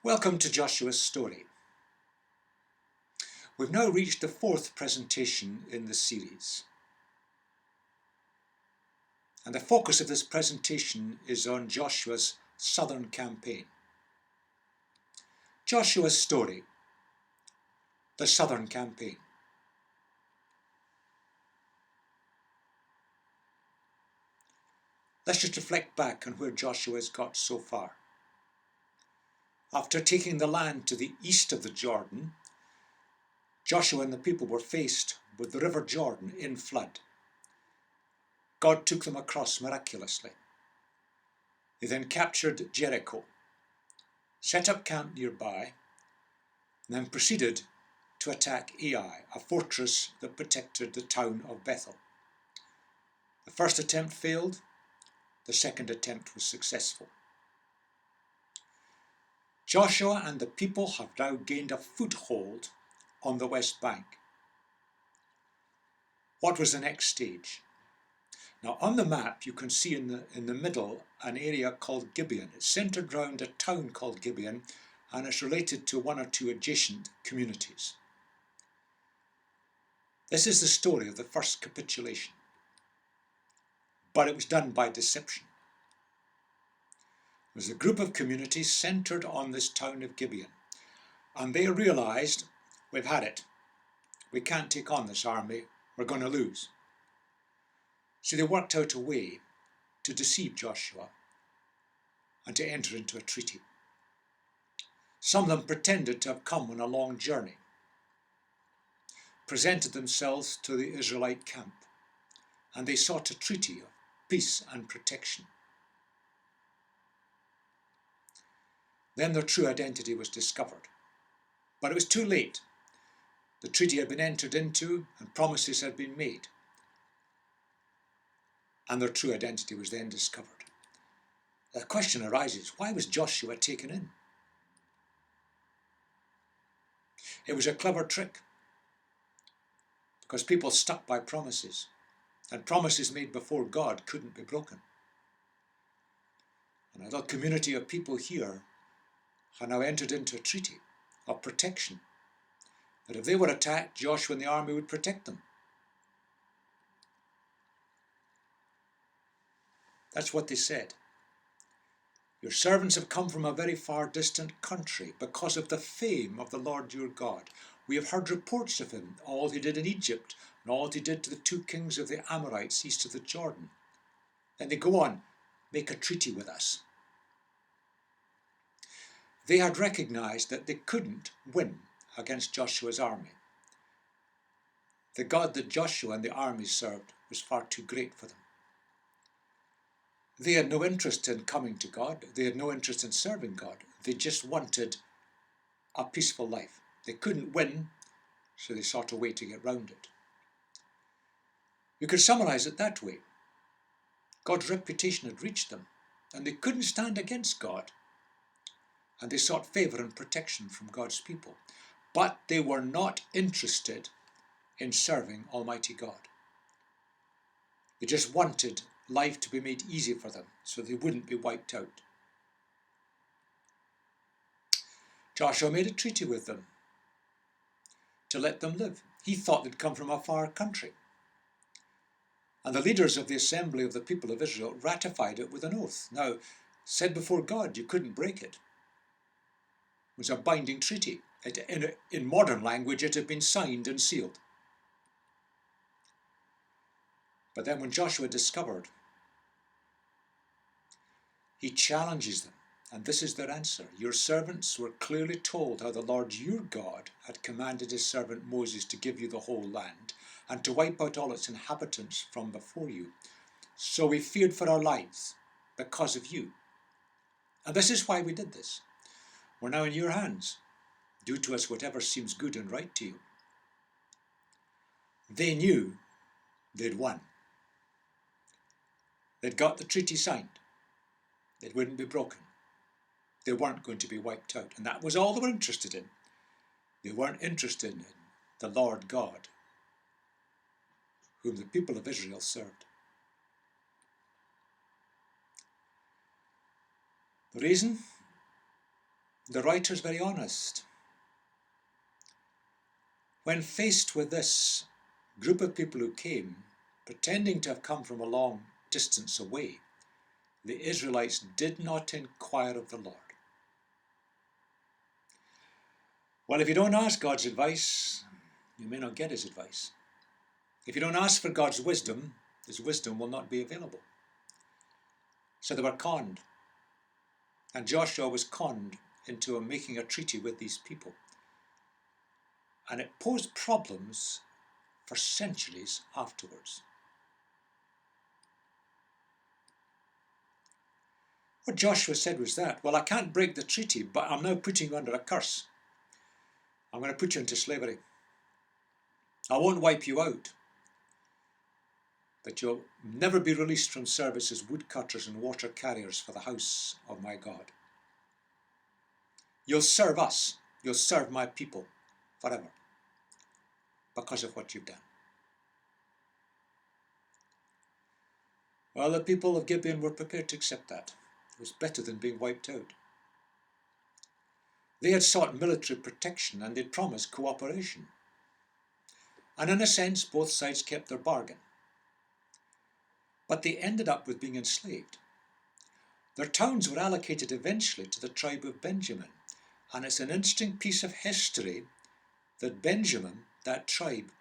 Welcome to Joshua's story. We've now reached the fourth presentation in the series. And the focus of this presentation is on Joshua's southern campaign. Joshua's story, the southern campaign. Let's just reflect back on where Joshua has got so far. After taking the land to the east of the Jordan, Joshua and the people were faced with the river Jordan in flood. God took them across miraculously. They then captured Jericho, set up camp nearby, and then proceeded to attack Ai, a fortress that protected the town of Bethel. The first attempt failed, the second attempt was successful. Joshua and the people have now gained a foothold on the west bank. What was the next stage? Now on the map you can see in the middle an area called Gibeon. It's centred around a town called Gibeon, and it's related to one or two adjacent communities. This is the story of the first capitulation, but it was done by deception. There was a group of communities centred on this town of Gibeon, and they realised, we've had it. We can't take on this army, we're going to lose. So they worked out a way to deceive Joshua and to enter into a treaty. Some of them pretended to have come on a long journey, presented themselves to the Israelite camp, and they sought a treaty of peace and protection. Then their true identity was discovered, but it was too late. The treaty had been entered into and promises had been made, and their true identity was then discovered. The question arises, why was Joshua taken in? It was a clever trick, because people stuck by promises, and promises made before God couldn't be broken. And a little community of people here had now entered into a treaty of protection, that if they were attacked, Joshua and the army would protect them. That's what they said. Your servants have come from a very far distant country because of the fame of the Lord your God. We have heard reports of him, all he did in Egypt, and all he did to the two kings of the Amorites east of the Jordan. Then they go on, make a treaty with us. They had recognized that they couldn't win against Joshua's army. The God that Joshua and the army served was far too great for them. They had no interest in coming to God. They had no interest in serving God. They just wanted a peaceful life. They couldn't win, so they sought a way to get round it. You could summarize it that way. God's reputation had reached them, and they couldn't stand against God. And they sought favour and protection from God's people. But they were not interested in serving Almighty God. They just wanted life to be made easy for them, so they wouldn't be wiped out. Joshua made a treaty with them to let them live. He thought they'd come from a far country. And the leaders of the assembly of the people of Israel ratified it with an oath. Now, said before God, you couldn't break it. It was a binding treaty. In modern language, it had been signed and sealed. But then when Joshua discovered, he challenges them, and this is their answer. Your servants were clearly told how the Lord your God had commanded his servant Moses to give you the whole land and to wipe out all its inhabitants from before you. So we feared for our lives because of you. And this is why we did this. We're now in your hands. Do to us whatever seems good and right to you. They knew they'd won. They'd got the treaty signed. It wouldn't be broken. They weren't going to be wiped out. And that was all they were interested in. They weren't interested in the Lord God, whom the people of Israel served. The reason? the writer's very honest. When faced with this group of people who came, pretending to have come from a long distance away, the Israelites did not inquire of the Lord. Well, if you don't ask God's advice, you may not get his advice. If you don't ask for God's wisdom, his wisdom will not be available. So they were conned. And Joshua was conned into making a treaty with these people. And it posed problems for centuries afterwards. What Joshua said was that, well, I can't break the treaty, but I'm now putting you under a curse. I'm going to put you into slavery. I won't wipe you out, but you'll never be released from service as woodcutters and water carriers for the house of my God. You'll serve us, you'll serve my people forever because of what you've done. Well, the people of Gibeon were prepared to accept that. It was better than being wiped out. They had sought military protection and they'd promised cooperation. And in a sense, both sides kept their bargain. But they ended up with being enslaved. Their towns were allocated eventually to the tribe of Benjamin. And it's an interesting piece of history that Benjamin, that tribe,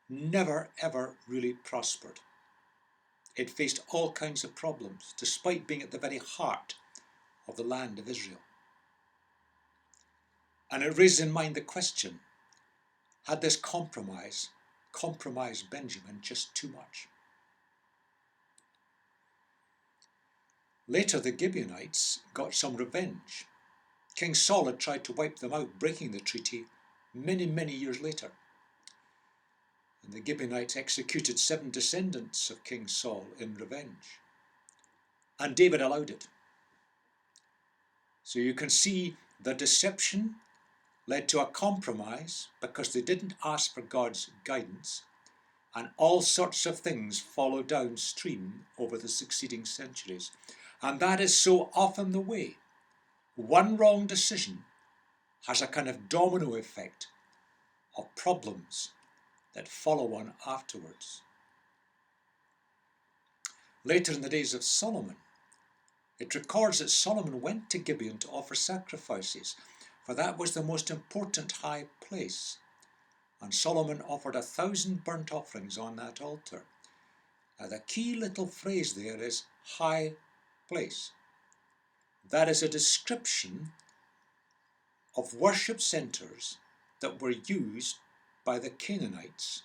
never ever really prospered. It faced all kinds of problems, despite being at the very heart of the land of Israel. And it raises in mind the question, had this compromised Benjamin just too much? Later, the Gibeonites got some revenge. King Saul had tried to wipe them out, breaking the treaty many, many years later. And the Gibeonites executed 7 descendants of King Saul in revenge. And David allowed it. So you can see the deception led to a compromise because they didn't ask for God's guidance, and all sorts of things followed downstream over the succeeding centuries. And that is so often the way. One wrong decision has a kind of domino effect of problems that follow on afterwards. Later in the days of Solomon, it records that Solomon went to Gibeon to offer sacrifices, for that was the most important high place. And Solomon offered 1,000 burnt offerings on that altar. Now the key little phrase there is high place. That is a description of worship centres that were used by the Canaanites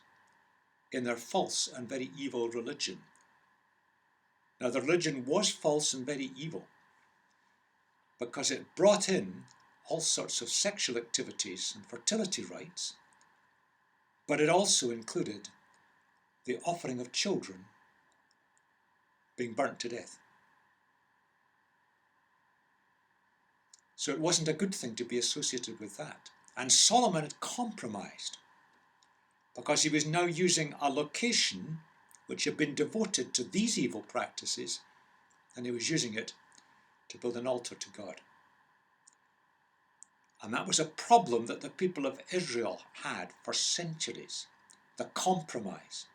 in their false and very evil religion. Now the religion was false and very evil because it brought in all sorts of sexual activities and fertility rites, but it also included the offering of children being burnt to death. So it wasn't a good thing to be associated with that. And Solomon had compromised because he was now using a location which had been devoted to these evil practices, and he was using it to build an altar to God. And that was a problem that the people of Israel had for centuries. The compromise.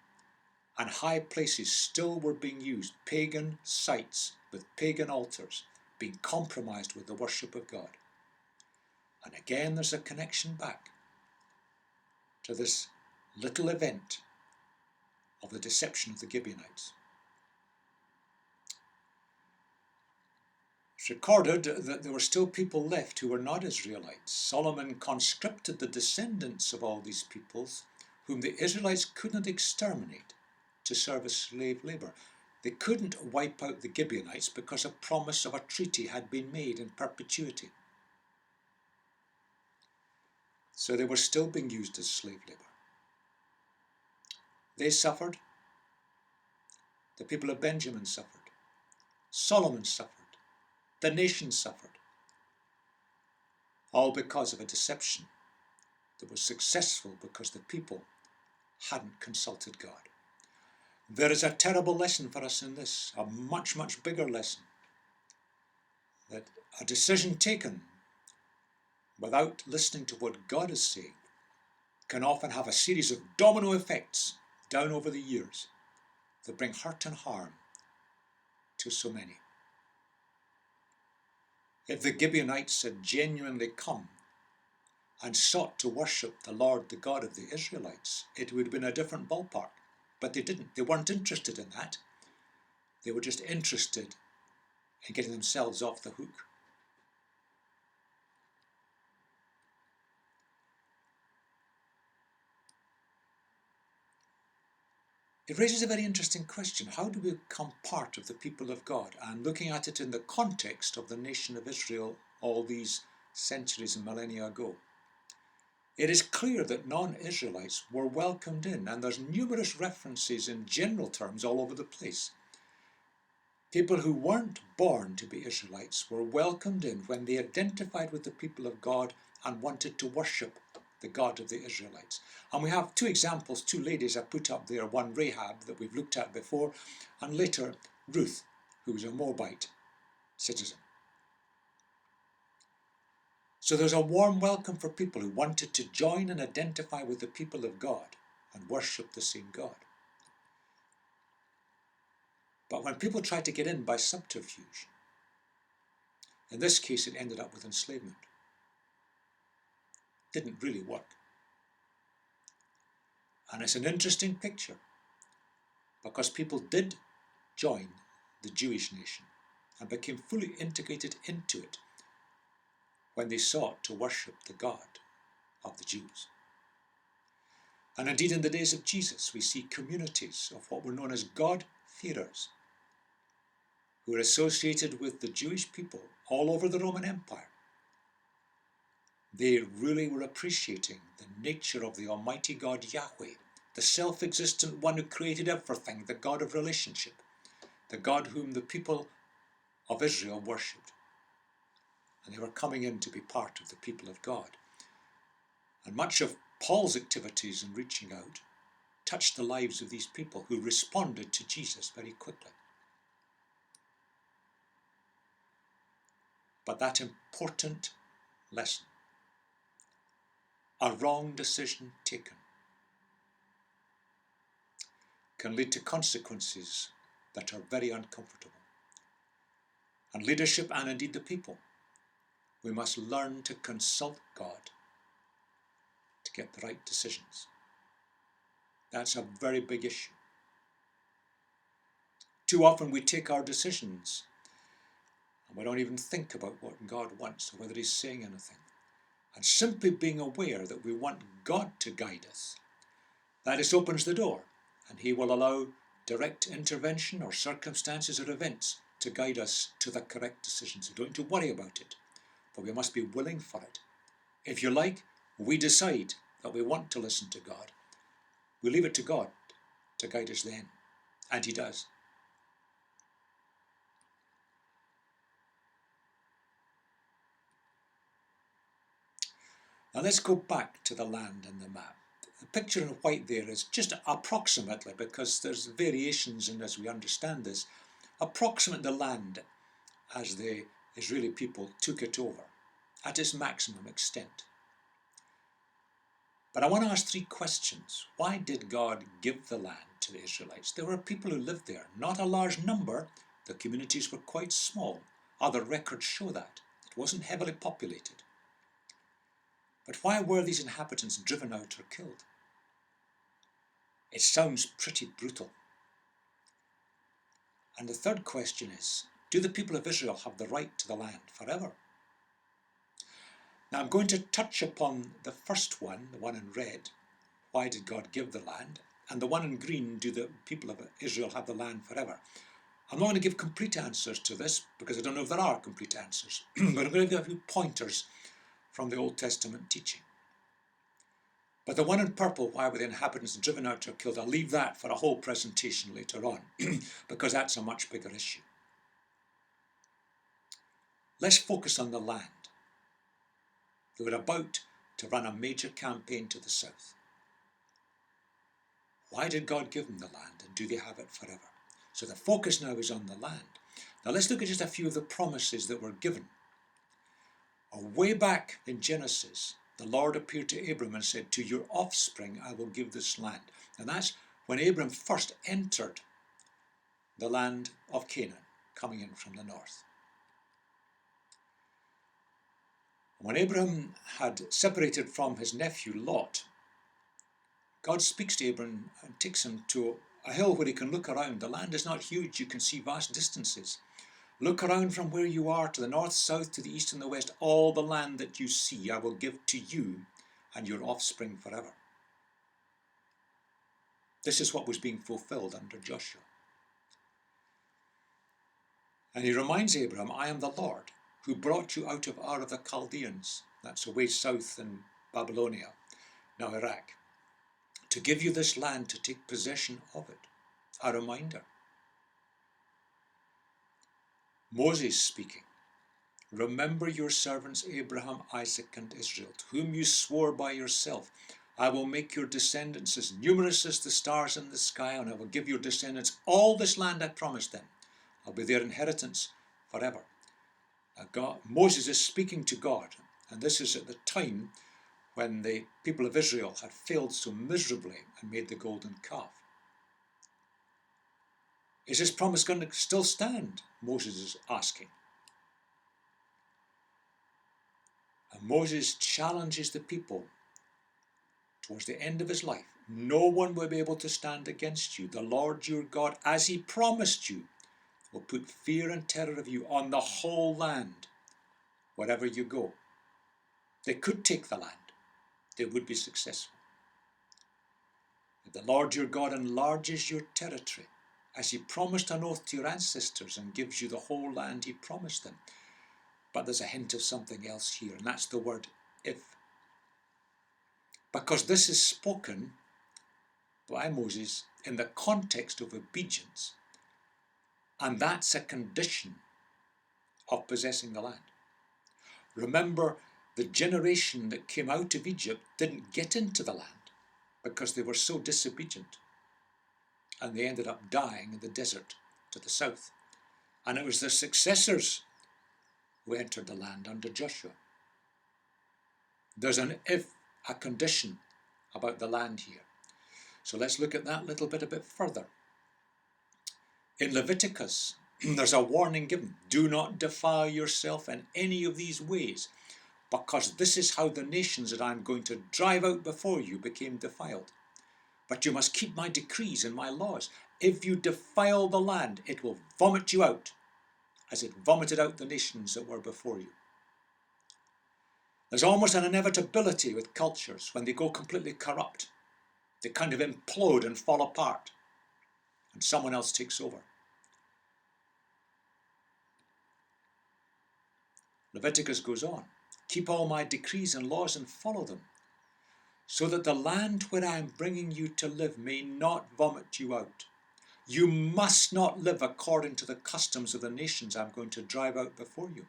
And high places still were being used, pagan sites with pagan altars, being compromised with the worship of God. And again, there's a connection back to this little event of the deception of the Gibeonites. It's recorded that there were still people left who were not Israelites. Solomon conscripted the descendants of all these peoples, whom the Israelites could not exterminate, to serve as slave labour. They couldn't wipe out the Gibeonites because a promise of a treaty had been made in perpetuity. So they were still being used as slave labour. They suffered. The people of Benjamin suffered. Solomon suffered. The nation suffered. All because of a deception that was successful because the people hadn't consulted God. There is a terrible lesson for us in this, a much, much bigger lesson. That a decision taken without listening to what God is saying, can often have a series of domino effects down over the years that bring hurt and harm to so many. If the Gibeonites had genuinely come and sought to worship the Lord, the God of the Israelites, it would have been a different ballpark. But they didn't. They weren't interested in that. They were just interested in getting themselves off the hook. It raises a very interesting question. How do we become part of the people of God? And looking at it in the context of the nation of Israel all these centuries and millennia ago, it is clear that non-Israelites were welcomed in, and there's numerous references in general terms all over the place. People who weren't born to be Israelites were welcomed in when they identified with the people of God and wanted to worship the God of the Israelites. And we have two examples, two ladies I put up there, one Rahab that we've looked at before, and later Ruth, who was a Moabite citizen. So there's a warm welcome for people who wanted to join and identify with the people of God and worship the same God. But when people tried to get in by subterfuge, in this case it ended up with enslavement. It didn't really work. And it's an interesting picture because people did join the Jewish nation and became fully integrated into it when they sought to worship the God of the Jews. And indeed in the days of Jesus we see communities of what were known as God-fearers who were associated with the Jewish people all over the Roman Empire. They really were appreciating the nature of the Almighty God Yahweh, the self-existent one who created everything, the God of relationship, the God whom the people of Israel worshipped. And they were coming in to be part of the people of God. And much of Paul's activities in reaching out touched the lives of these people who responded to Jesus very quickly. But that important lesson, a wrong decision taken, can lead to consequences that are very uncomfortable. And leadership, and indeed the people, we must learn to consult God to get the right decisions. That's a very big issue. Too often we take our decisions and we don't even think about what God wants or whether He's saying anything. And simply being aware that we want God to guide us, that just opens the door, and He will allow direct intervention or circumstances or events to guide us to the correct decisions. We don't need to worry about it, but we must be willing for it. If you like, we decide that we want to listen to God. We leave it to God to guide us then, and He does. Now let's go back to the land and the map. The picture in white there is just approximately, because there's variations in as we understand this, approximate the land as the Israeli people took it over at its maximum extent. But I want to ask three questions. Why did God give the land to the Israelites? There were people who lived there, not a large number. The communities were quite small. Other records show that. It wasn't heavily populated. But why were these inhabitants driven out or killed? It sounds pretty brutal. And the third question is, do the people of Israel have the right to the land forever? Now I'm going to touch upon the first one, the one in red, why did God give the land? And the one in green, do the people of Israel have the land forever? I'm not going to give complete answers to this because I don't know if there are complete answers, but I'm going to give you a few pointers from the Old Testament teaching. But the one in purple, why were the inhabitants driven out or killed, I'll leave that for a whole presentation later on, because that's a much bigger issue. Let's focus on the land. They were about to run a major campaign to the south. Why did God give them the land, and do they have it forever? So the focus now is on the land. Now let's look at just a few of the promises that were given. Way back in Genesis, the Lord appeared to Abram and said, to your offspring I will give this land. And that's when Abram first entered the land of Canaan, coming in from the north. When Abram had separated from his nephew Lot, God speaks to Abram and takes him to a hill where he can look around. The land is not huge, you can see vast distances. Look around from where you are to the north, south, to the east and the west. All the land that you see I will give to you and your offspring forever. This is what was being fulfilled under Joshua. And he reminds Abraham, I am the Lord who brought you out of Ur of the Chaldeans, that's away south in Babylonia, now Iraq, to give you this land to take possession of it. A reminder. Moses speaking, remember your servants Abraham, Isaac and Israel, to whom you swore by yourself, I will make your descendants as numerous as the stars in the sky, and I will give your descendants all this land I promised them. I'll be their inheritance forever. Now Moses is speaking to God, and this is at the time when the people of Israel had failed so miserably and made the golden calf. Is this promise going to still stand? Moses is asking. And Moses challenges the people towards the end of his life. No one will be able to stand against you. The Lord your God, as he promised you, will put fear and terror of you on the whole land, wherever you go. They could take the land. They would be successful. If the Lord your God enlarges your territory, as he promised an oath to your ancestors and gives you the whole land he promised them. But there's a hint of something else here, and that's the word if. Because this is spoken by Moses in the context of obedience, and that's a condition of possessing the land. Remember, the generation that came out of Egypt didn't get into the land because they were so disobedient, and they ended up dying in the desert to the south. And it was their successors who entered the land under Joshua. There's an if, a condition about the land here. So let's look at that a bit further. In Leviticus, there's a warning given. Do not defile yourself in any of these ways, because this is how the nations that I'm going to drive out before you became defiled. But you must keep my decrees and my laws. If you defile the land, it will vomit you out, as it vomited out the nations that were before you. There's almost an inevitability with cultures when they go completely corrupt. They kind of implode and fall apart, and someone else takes over. Leviticus goes on, keep all my decrees and laws and follow them, so that the land where I am bringing you to live may not vomit you out. You must not live according to the customs of the nations I'm going to drive out before you.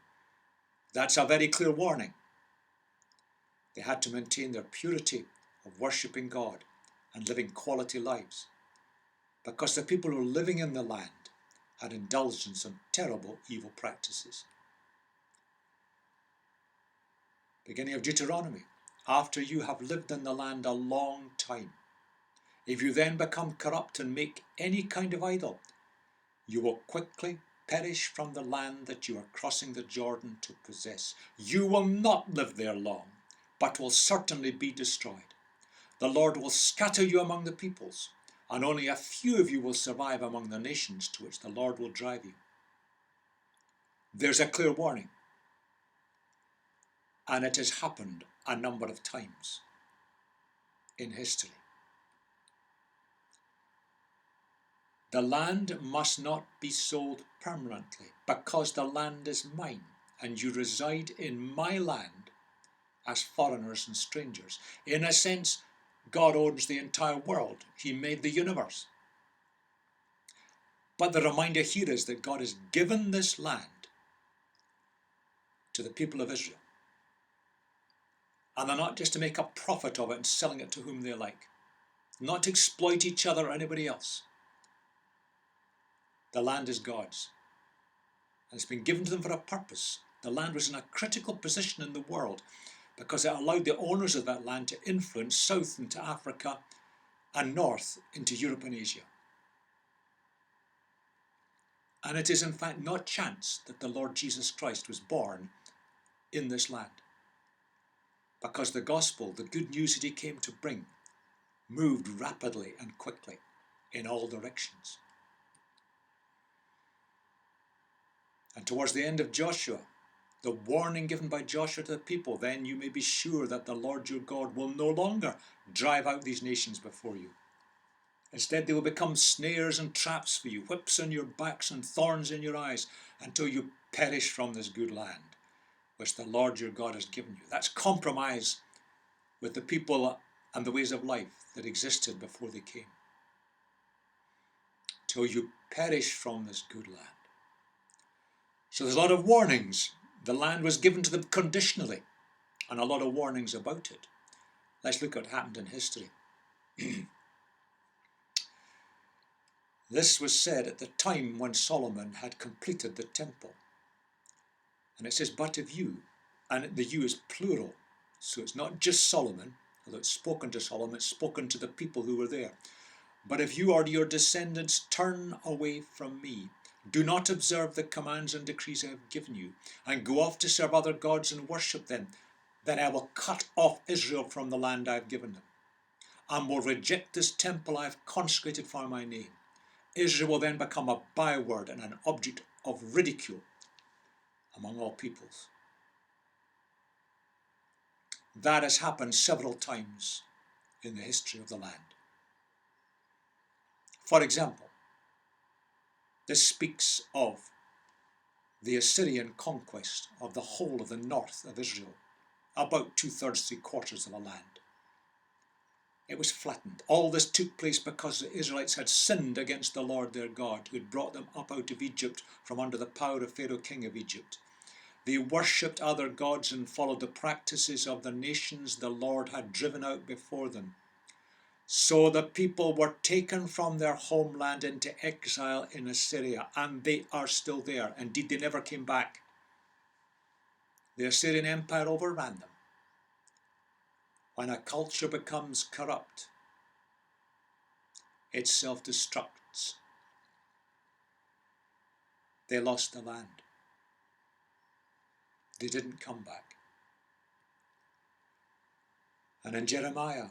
That's a very clear warning. They had to maintain their purity of worshipping God and living quality lives, because the people who were living in the land had indulged in some terrible evil practices. Beginning of Deuteronomy, after you have lived in the land a long time, if you then become corrupt and make any kind of idol, you will quickly perish from the land that you are crossing the Jordan to possess. You will not live there long, but will certainly be destroyed. The Lord will scatter you among the peoples, and only a few of you will survive among the nations to which the Lord will drive you. There's a clear warning, and it has happened a number of times in history. The land must not be sold permanently, because the land is mine, and you reside in my land as foreigners and strangers. In a sense, God owns the entire world. He made the universe. But the reminder here is that God has given this land to the people of Israel. And they're not just to make a profit of it and selling it to whom they like. Not to exploit each other or anybody else. The land is God's. And it's been given to them for a purpose. The land was in a critical position in the world because it allowed the owners of that land to influence south into Africa and north into Europe and Asia. And it is in fact not chance that the Lord Jesus Christ was born in this land, because the gospel, the good news that he came to bring, moved rapidly and quickly in all directions. And towards the end of Joshua, the warning given by Joshua to the people, then you may be sure that the Lord your God will no longer drive out these nations before you. Instead, they will become snares and traps for you, whips on your backs and thorns in your eyes, until you perish from this good land, which the Lord your God has given you. That's compromise with the people and the ways of life that existed before they came. Till you perish from this good land. So there's a lot of warnings. The land was given to them conditionally, and a lot of warnings about it. Let's look at what happened in history. This was said at the time when Solomon had completed the temple. And it says, but of you, and the you is plural. So it's not just Solomon, although it's spoken to Solomon, it's spoken to the people who were there. But if you or your descendants turn away from me, do not observe the commands and decrees I have given you, and go off to serve other gods and worship them, then I will cut off Israel from the land I have given them, and will reject this temple I have consecrated for my name. Israel will then become a byword and an object of ridicule among all peoples. That has happened several times in the history of the land. For example, this speaks of the Assyrian conquest of the whole of the north of Israel, about 2/3, 3/4 of the land. It was flattened. All this took place because the Israelites had sinned against the Lord their God, who had brought them up out of Egypt from under the power of Pharaoh, king of Egypt. They worshipped other gods and followed the practices of the nations the Lord had driven out before them. So the people were taken from their homeland into exile in Assyria, and they are still there. Indeed, they never came back. The Assyrian Empire overran them. When a culture becomes corrupt, it self-destructs. They lost the land. They didn't come back. And in Jeremiah,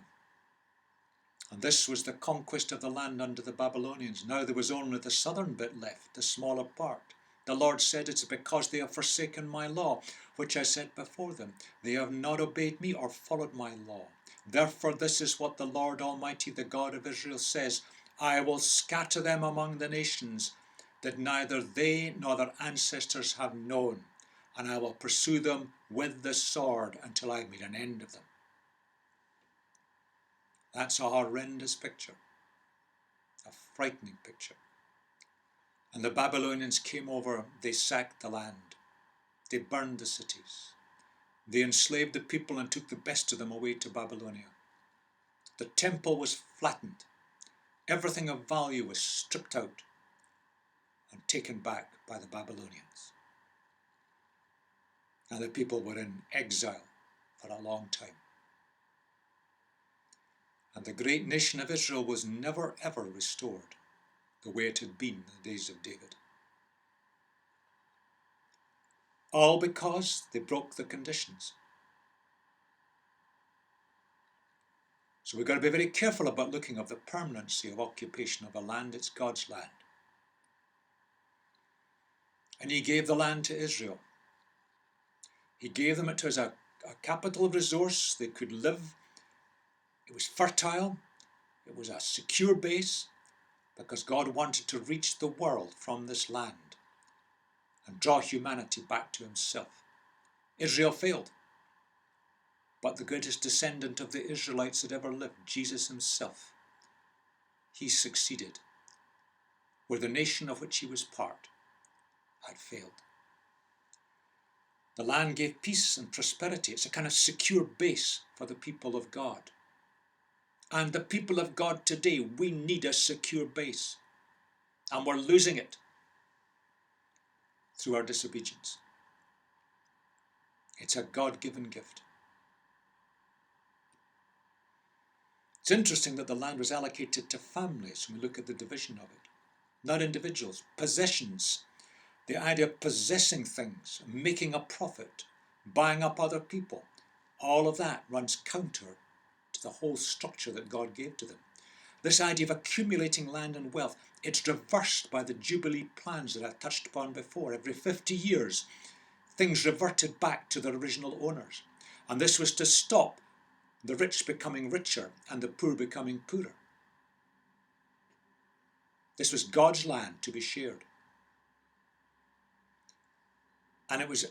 and this was the conquest of the land under the Babylonians. Now there was only the southern bit left, the smaller part. The Lord said, it's because they have forsaken my law, which I set before them. They have not obeyed me or followed my law. Therefore this is what the Lord Almighty, the God of Israel, says, I will scatter them among the nations that neither they nor their ancestors have known, and I will pursue them with the sword until I have made an end of them. That's a horrendous picture, a frightening picture. And the Babylonians came over, they sacked the land, they burned the cities, they enslaved the people and took the best of them away to Babylonia. The temple was flattened, everything of value was stripped out and taken back by the Babylonians. And the people were in exile for a long time. And the great nation of Israel was never ever restored the way it had been in the days of David. All because they broke the conditions. So we've got to be very careful about looking at the permanency of occupation of a land. It's God's land. And he gave the land to Israel. He gave them it as a capital resource. They could live. It was fertile. It was a secure base, because God wanted to reach the world from this land and draw humanity back to himself. Israel failed, but the greatest descendant of the Israelites that ever lived, Jesus himself, he succeeded where the nation of which he was part had failed. The land gave peace and prosperity. It's a kind of secure base for the people of God. And the people of God today, we need a secure base. And we're losing it through our disobedience. It's a God-given gift. It's interesting that the land was allocated to families when we look at the division of it, not individuals. Possessions, the idea of possessing things, making a profit, buying up other people, all of that runs counter to the whole structure that God gave to them. This idea of accumulating land and wealth, it's reversed by the Jubilee plans that I touched upon before. Every 50 years, things reverted back to their original owners. And this was to stop the rich becoming richer and the poor becoming poorer. This was God's land to be shared. And it was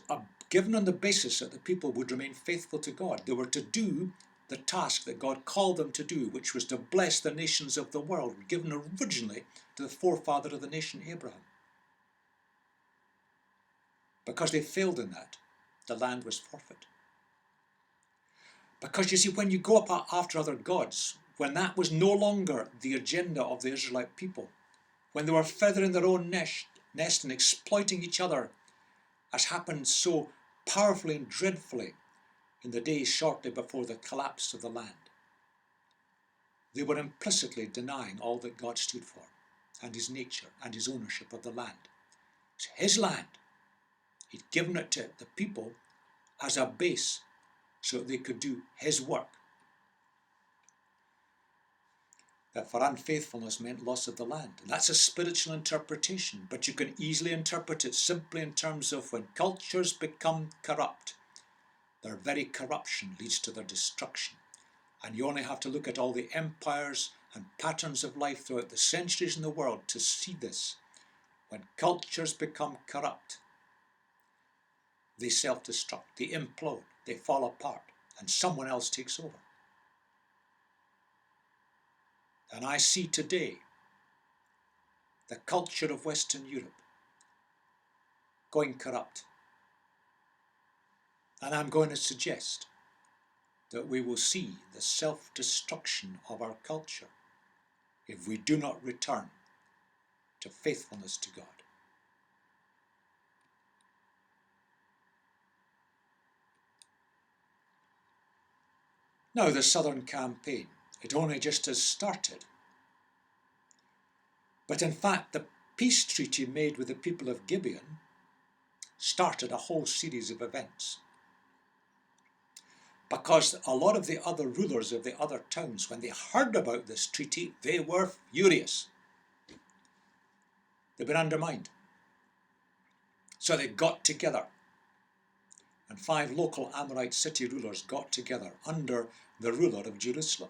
given on the basis that the people would remain faithful to God. They were to do the task that God called them to do, which was to bless the nations of the world, given originally to the forefather of the nation, Abraham. Because they failed in that, the land was forfeit. Because you see, when you go up after other gods, when that was no longer the agenda of the Israelite people, when they were feathering their own nest and exploiting each other, as happened so powerfully and dreadfully in the days shortly before the collapse of the land, they were implicitly denying all that God stood for, and his nature and his ownership of the land. It's his land. He'd given it to the people as a base so that they could do his work. That for unfaithfulness meant loss of the land. And that's a spiritual interpretation, but you can easily interpret it simply in terms of when cultures become corrupt, their very corruption leads to their destruction. And you only have to look at all the empires and patterns of life throughout the centuries in the world to see this. When cultures become corrupt, they self-destruct, they implode, they fall apart, and someone else takes over. And I see today the culture of Western Europe going corrupt. And I'm going to suggest that we will see the self-destruction of our culture if we do not return to faithfulness to God. Now, the Southern Campaign, it only just has started. But in fact, the peace treaty made with the people of Gibeon started a whole series of events. Because a lot of the other rulers of the other towns, when they heard about this treaty, they were furious. They've been undermined. So they got together. And 5 local Amorite city rulers got together under the ruler of Jerusalem.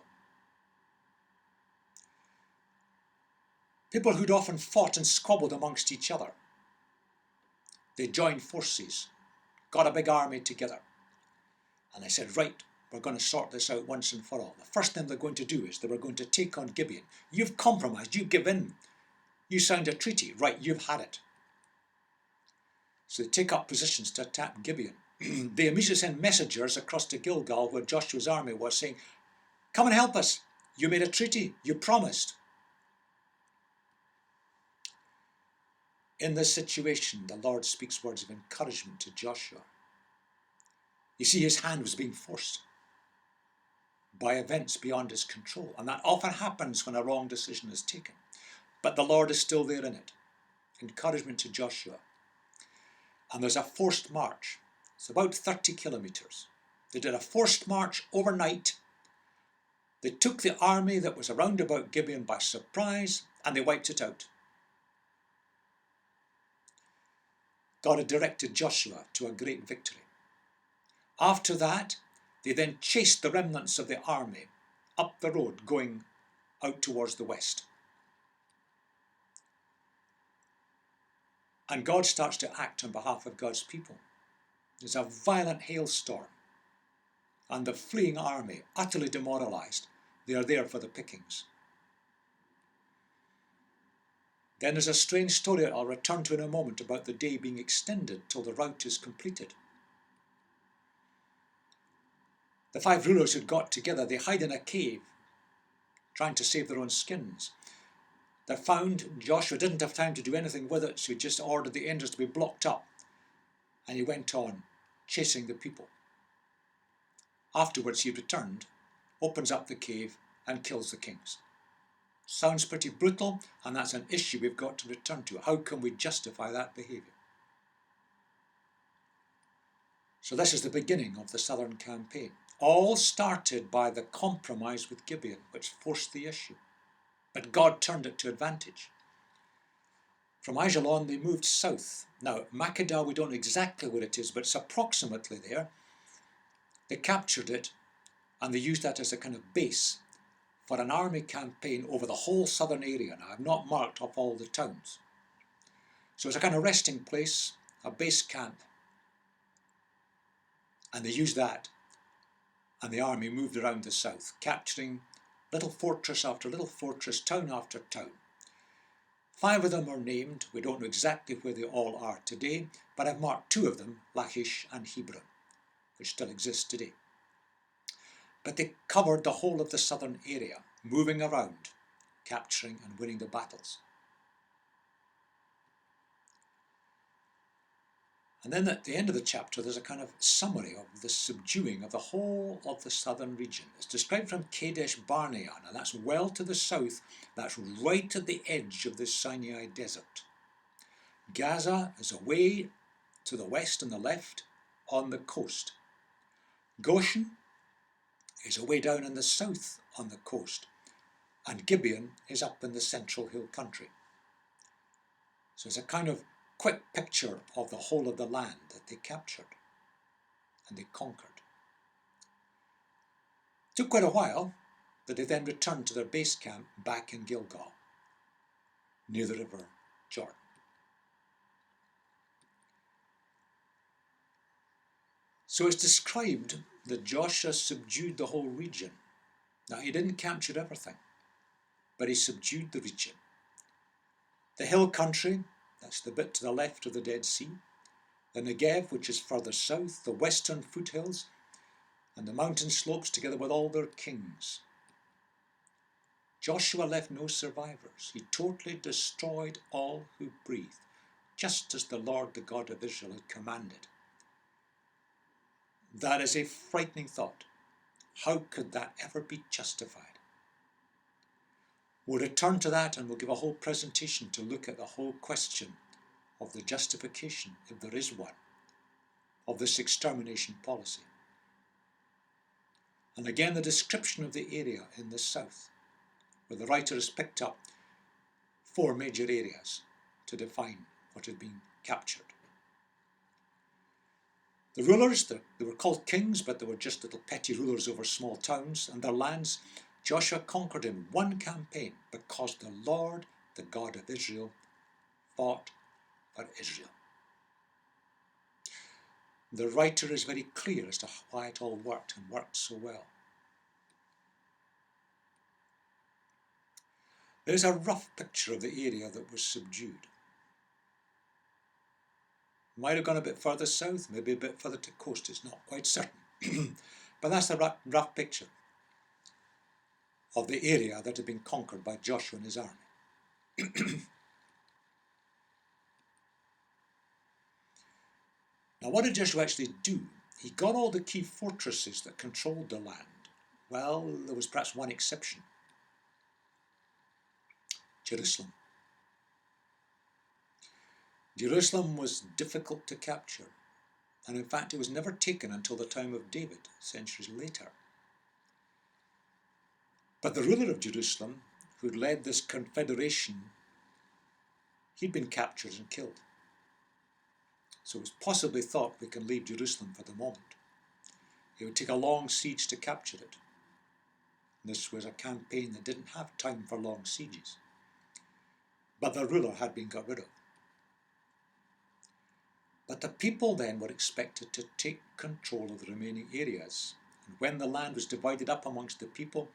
People who'd often fought and squabbled amongst each other. They joined forces, got a big army together. And they said, right, we're going to sort this out once and for all. The first thing they're going to do is they were going to take on Gibeon. You've compromised, you give in. You signed a treaty, right, you've had it. So they take up positions to attack Gibeon. They immediately send messengers across to Gilgal, where Joshua's army was, saying, come and help us. You made a treaty, you promised. In this situation, the Lord speaks words of encouragement to Joshua. You see, his hand was being forced by events beyond his control. And that often happens when a wrong decision is taken. But the Lord is still there in it. Encouragement to Joshua. And there's a forced march. It's about 30 kilometers. They did a forced march overnight. They took the army that was around about Gibeon by surprise, and they wiped it out. God had directed Joshua to a great victory. After that, they then chased the remnants of the army up the road going out towards the west. And God starts to act on behalf of God's people. There's a violent hailstorm, and the fleeing army, utterly demoralized, they are there for the pickings. Then there's a strange story I'll return to in a moment about the day being extended till the rout is completed. The 5 rulers who'd got together, they hide in a cave, trying to save their own skins. They found Joshua didn't have time to do anything with it, so he just ordered the entrance to be blocked up. And he went on. chasing the people. Afterwards he returned, opens up the cave and kills the kings. Sounds pretty brutal, and that's an issue we've got to return to. How can we justify that behaviour? So this is the beginning of the southern campaign. All started by the compromise with Gibeon, which forced the issue. But God turned it to advantage. From Ajalon they moved south. Now, Makkedah, we don't know exactly where it is, but it's approximately there. They captured it, and they used that as a kind of base for an army campaign over the whole southern area. Now, I've not marked off all the towns. So it's a kind of resting place, a base camp. And they used that, and the army moved around the south, capturing little fortress after little fortress, town after town. 5 of them are named. We don't know exactly where they all are today, but I've marked 2 of them, Lachish and Hebron, which still exist today. But they covered the whole of the southern area, moving around, capturing and winning the battles. And then at the end of the chapter, there's a kind of summary of the subduing of the whole of the southern region. It's described from Kadesh Barnea, and that's well to the south. That's right at the edge of the Sinai desert. Gaza is away to the west and the left on the coast. Goshen is away down in the south on the coast. And Gibeon is up in the central hill country. So it's a kind of quick picture of the whole of the land that they captured and they conquered. It took quite a while, but they then returned to their base camp back in Gilgal, near the river Jordan. So it's described that Joshua subdued the whole region. Now, he didn't capture everything, but he subdued the region. The hill country, that's the bit to the left of the Dead Sea, the Negev, which is further south, the western foothills, and the mountain slopes together with all their kings. Joshua left no survivors. He totally destroyed all who breathed, just as the Lord, the God of Israel, had commanded. That is a frightening thought. How could that ever be justified? We'll return to that, and we'll give a whole presentation to look at the whole question of the justification, if there is one, of this extermination policy. And again, the description of the area in the south, where the writer has picked up 4 major areas to define what had been captured. The rulers, they were called kings, but they were just little petty rulers over small towns, and their lands Joshua conquered in one campaign because the Lord, the God of Israel, fought for Israel. The writer is very clear as to why it all worked and worked so well. There's a rough picture of the area that was subdued. Might have gone a bit further south, maybe a bit further to coast, it's not quite certain. But that's the rough picture of the area that had been conquered by Joshua and his army. Now, what did Joshua actually do? He got all the key fortresses that controlled the land. Well, there was perhaps one exception. Jerusalem. Jerusalem was difficult to capture, and in fact it was never taken until the time of David, centuries later. But the ruler of Jerusalem, who'd led this confederation, he'd been captured and killed. So it was possibly thought we can leave Jerusalem for the moment. It would take a long siege to capture it. This was a campaign that didn't have time for long sieges. But the ruler had been got rid of. But the people then were expected to take control of the remaining areas. And when the land was divided up amongst the people,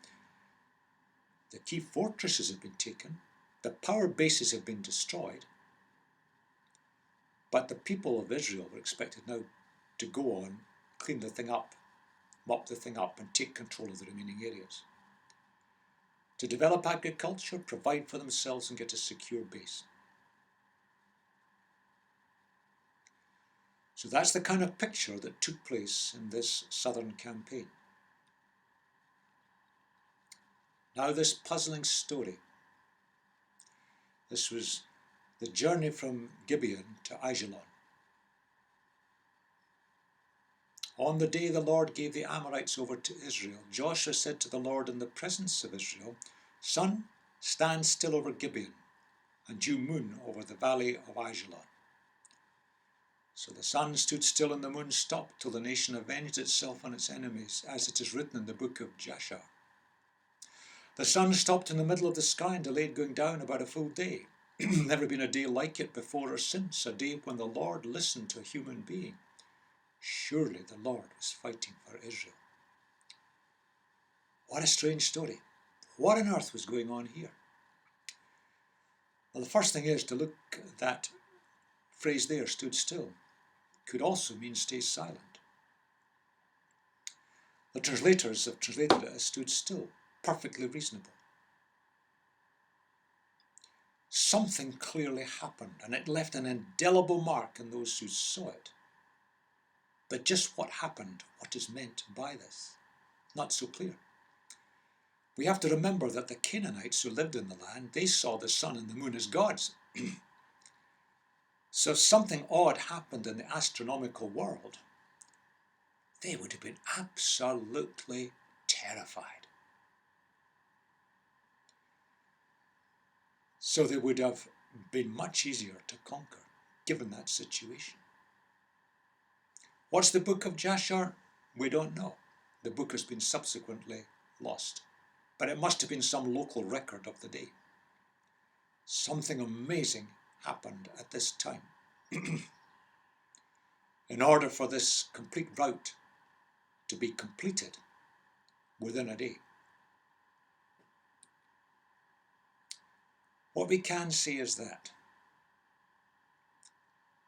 the key fortresses had been taken, the power bases had been destroyed, but the people of Israel were expected now to go on, clean the thing up, mop the thing up, and take control of the remaining areas. To develop agriculture, provide for themselves, and get a secure base. So that's the kind of picture that took place in this southern campaign. Now this puzzling story. This was the journey from Gibeon to Ajalon. On the day the Lord gave the Amorites over to Israel, Joshua said to the Lord in the presence of Israel, "Sun, stand still over Gibeon, and you, moon, over the valley of Ajalon." So the sun stood still and the moon stopped till the nation avenged itself on its enemies, as it is written in the book of Jasher. The sun stopped in the middle of the sky and delayed going down about a full day. Never been a day like it before or since, a day when the Lord listened to a human being. Surely the Lord was fighting for Israel. What a strange story. What on earth was going on here? Well, the first thing is to look at that phrase there, stood still. Could also mean stay silent. The translators have translated it as stood still, perfectly reasonable. Something clearly happened, and it left an indelible mark in those who saw it. But just what happened, what is meant by this? Not so clear. We have to remember that the Canaanites who lived in the land, they saw the sun and the moon as gods. So if something odd happened in the astronomical world, they would have been absolutely terrified. So they would have been much easier to conquer, given that situation. What's the book of Jasher? We don't know. The book has been subsequently lost. But it must have been some local record of the day. Something amazing happened at this time. In order for this complete route to be completed within a day. What we can say is that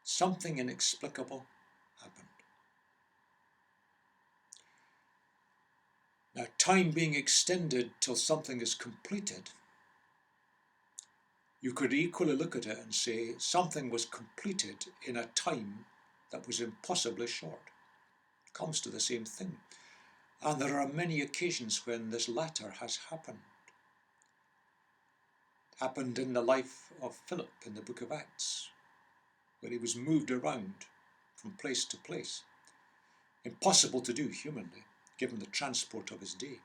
something inexplicable happened. Now, time being extended till something is completed, you could equally look at it and say something was completed in a time that was impossibly short. It comes to the same thing. And there are many occasions when this latter has happened. It happened in the life of Philip in the book of Acts, where he was moved around from place to place. Impossible to do humanly, given the transport of his day.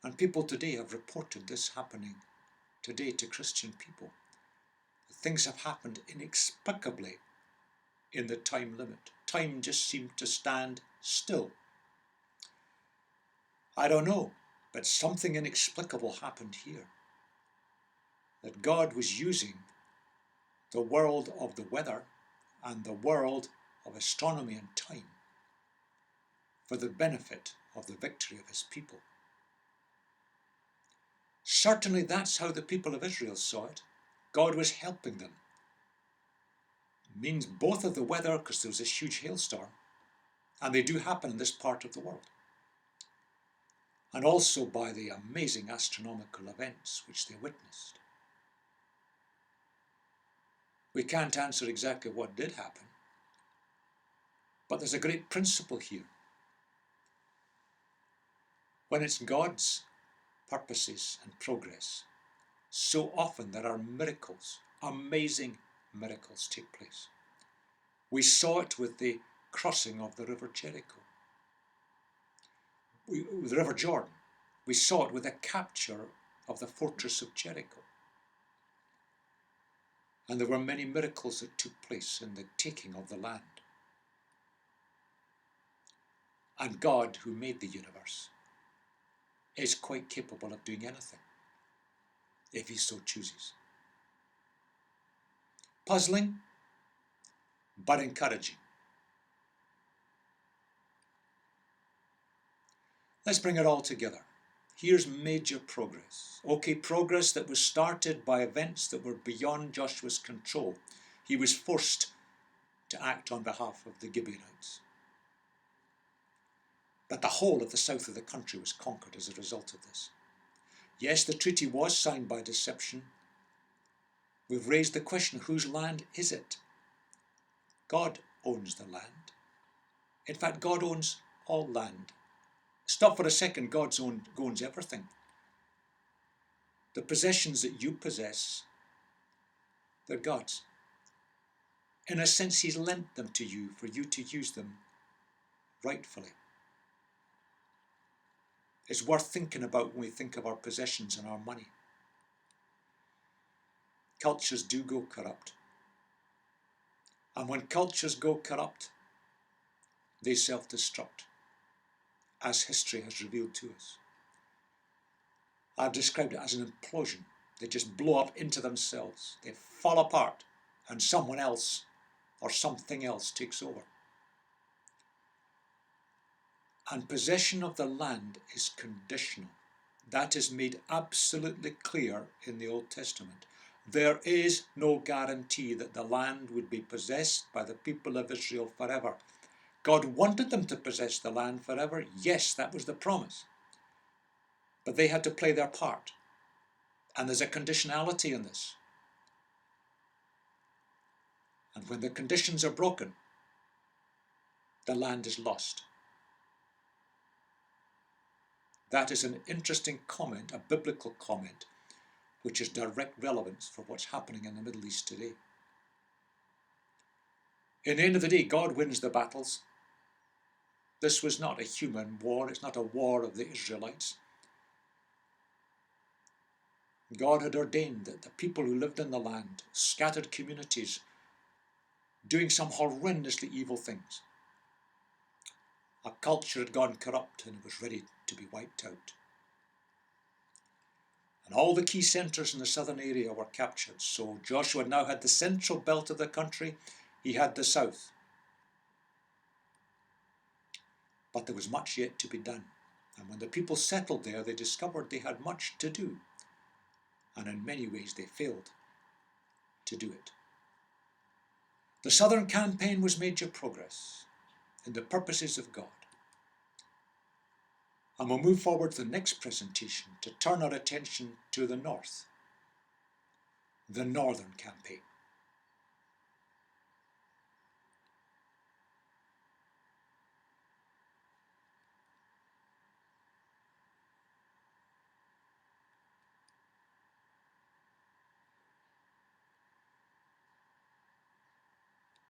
And people today have reported this happening today to Christian people. Things have happened inexplicably in the time limit. Time just seemed to stand still. I don't know, but something inexplicable happened here. That God was using the world of the weather and the world of astronomy and time for the benefit of the victory of his people. Certainly that's how the people of Israel saw it. God was helping them. It means both of the weather, because there was this huge hailstorm, and they do happen in this part of the world, and also by the amazing astronomical events which they witnessed. We can't answer exactly what did happen, but there's a great principle here. When it's God's purposes and progress, so often there are miracles, amazing miracles take place. We saw it with the crossing of the river Jericho, the river Jordan. We saw it with the capture of the fortress of Jericho. And there were many miracles that took place in the taking of the land. And God, who made the universe, is quite capable of doing anything, if he so chooses. Puzzling, but encouraging. Let's bring it all together. Here's major progress. Okay, progress that was started by events that were beyond Joshua's control. He was forced to act on behalf of the Gibeonites. But the whole of the south of the country was conquered as a result of this. Yes, the treaty was signed by deception. We've raised the question, whose land is it? God owns the land. In fact, God owns all land. Stop for a second, God owns everything. The possessions that you possess, they're God's. In a sense, he's lent them to you for you to use them rightfully. It's worth thinking about when we think of our possessions and our money. Cultures do go corrupt. And when cultures go corrupt, they self-destruct, as history has revealed to us. I've described it as an implosion. They just blow up into themselves. They fall apart, and someone else or something else takes over. And possession of the land is conditional. That is made absolutely clear in the Old Testament. There is no guarantee that the land would be possessed by the people of Israel forever. God wanted them to possess the land forever. Yes, that was the promise. But they had to play their part. And there's a conditionality in this. And when the conditions are broken, the land is lost. That is an interesting comment, a biblical comment, which has direct relevance for what's happening in the Middle East today. In the end of the day, God wins the battles. This was not a human war. It's not a war of the Israelites. God had ordained that the people who lived in the land, scattered communities, doing some horrendously evil things. A culture had gone corrupt and was ready to be wiped out. And all the key centres in the southern area were captured. So Joshua now had the central belt of the country. He had the south. But there was much yet to be done. And when the people settled there, they discovered they had much to do. And in many ways they failed to do it. The southern campaign was major progress in the purposes of God. And we'll move forward to the next presentation to turn our attention to the north, the northern campaign.